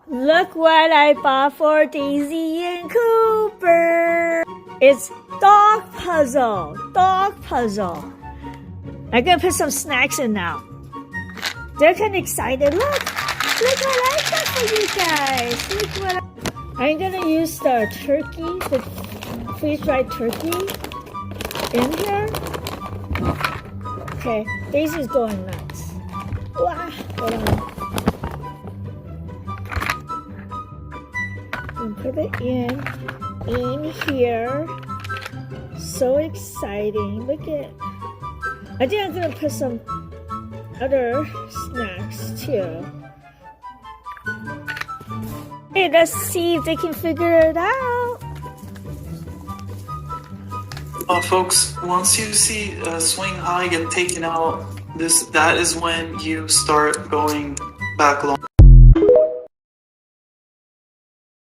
Look what I bought for Daisy and Cooper. It's dog puzzle. Dog puzzle. I'm gonna put some snacks in now. They're kind of excited. Look what I got for you guys. Look what I'm gonna use the turkey, the freeze-dried turkey in here. Okay, Daisy's going nuts. Wow, hold on. And put it in here. So exciting. Look at, I think I'm gonna put some other snacks too. Hey, let's see if they can figure it out. Folks, once you see Swing High get taken out, that is when you start going back long.